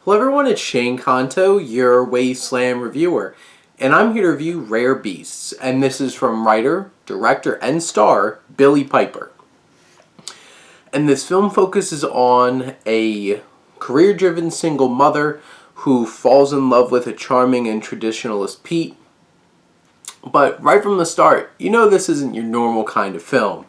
Hello everyone, it's Shane Kanto, your Wasteland reviewer, and I'm here to review Rare Beasts, and this is from writer, director, and star Billie Piper. And this film focuses on a career-driven single mother who falls in love with a charming and traditionalist Pete. But right from the start, you know this isn't your normal kind of film.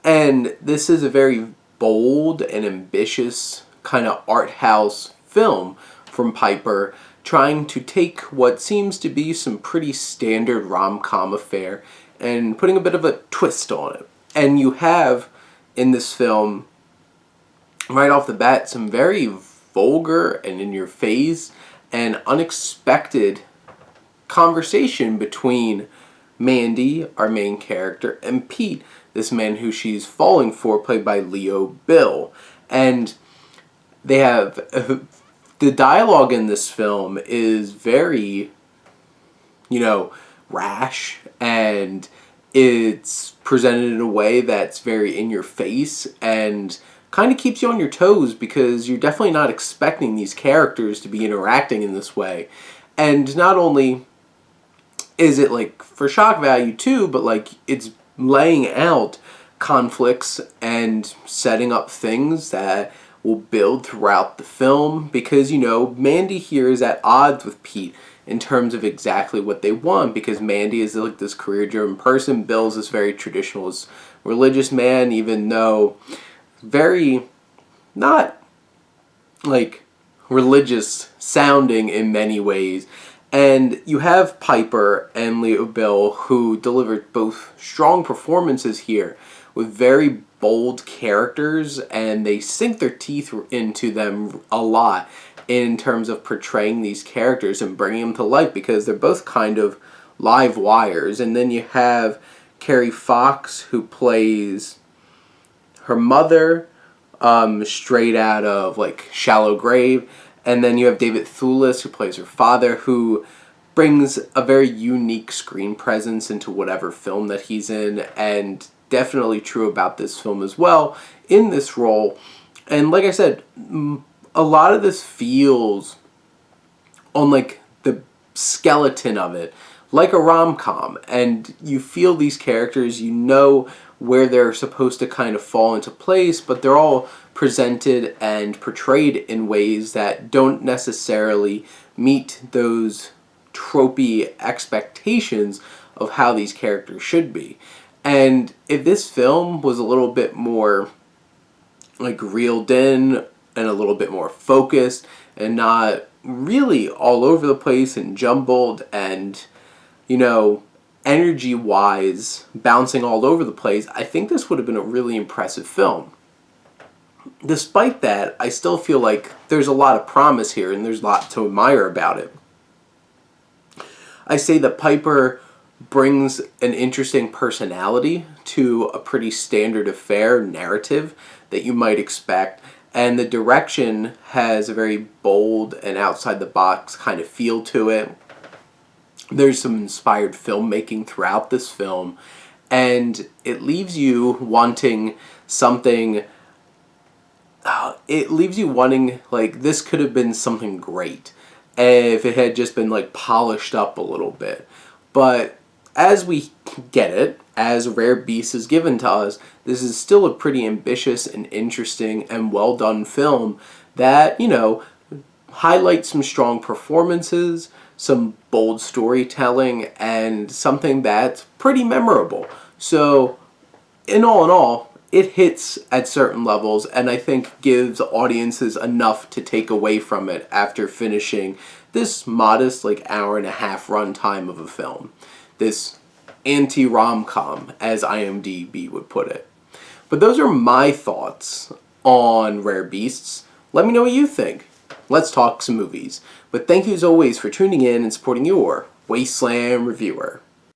And this is a very bold and ambitious kind of art house film from Piper, trying to take what seems to be some pretty standard rom-com affair and putting a bit of a twist on it. And you have in this film, right off the bat, some very vulgar and in-your-face and unexpected conversation between Mandy, our main character, and Pete, this man who she's falling for, played by Leo Bill. And they have the dialogue in this film is very, rash, and it's presented in a way that's very in your face and kind of keeps you on your toes because you're definitely not expecting these characters to be interacting in this way. And not only is it for shock value too, but it's laying out conflicts and setting up things that will build throughout the film because, Mandy here is at odds with Pete in terms of exactly what they want because Mandy is this career-driven person. Bill's this very traditionalist religious man, even though very not religious sounding in many ways. And you have Piper and Leo Bill who delivered both strong performances here with very bold characters, and they sink their teeth into them a lot in terms of portraying these characters and bringing them to life because they're both kind of live wires. And then you have Kerry who plays her mother, straight out of Shallow Grave. And then you have Thewlis, who plays her father, who brings a very unique screen presence into whatever film that he's in, and definitely true about this film as well in this role. And like I said, a lot of this feels on the skeleton of it like a rom-com, and you feel these characters, where they're supposed to kind of fall into place, but they're all presented and portrayed in ways that don't necessarily meet those tropey expectations of how these characters should be. And if this film was a little bit more reeled in and a little bit more focused and not really all over the place and jumbled and, energy-wise bouncing all over the place, I think this would have been a really impressive film. Despite that, I still feel like there's a lot of promise here and there's a lot to admire about it. I say that Piper brings an interesting personality to a pretty standard affair narrative that you might expect, and the direction has a very bold and outside-the-box kind of feel to it. There's some inspired filmmaking throughout this film, and it leaves you wanting something. It leaves you wanting, this could have been something great if it had just been, polished up a little bit. But as we get it, as Rare Beasts is given to us, this is still a pretty ambitious and interesting and well-done film that, highlights some strong performances, some bold storytelling, and something that's pretty memorable. So, in all, it hits at certain levels, and I think gives audiences enough to take away from it after finishing this modest, hour-and-a-half runtime of a film. This anti-rom-com, as IMDb would put it. But those are my thoughts on Rare Beasts. Let me know what you think. Let's talk some movies. But thank you as always for tuning in and supporting your Wasteland reviewer.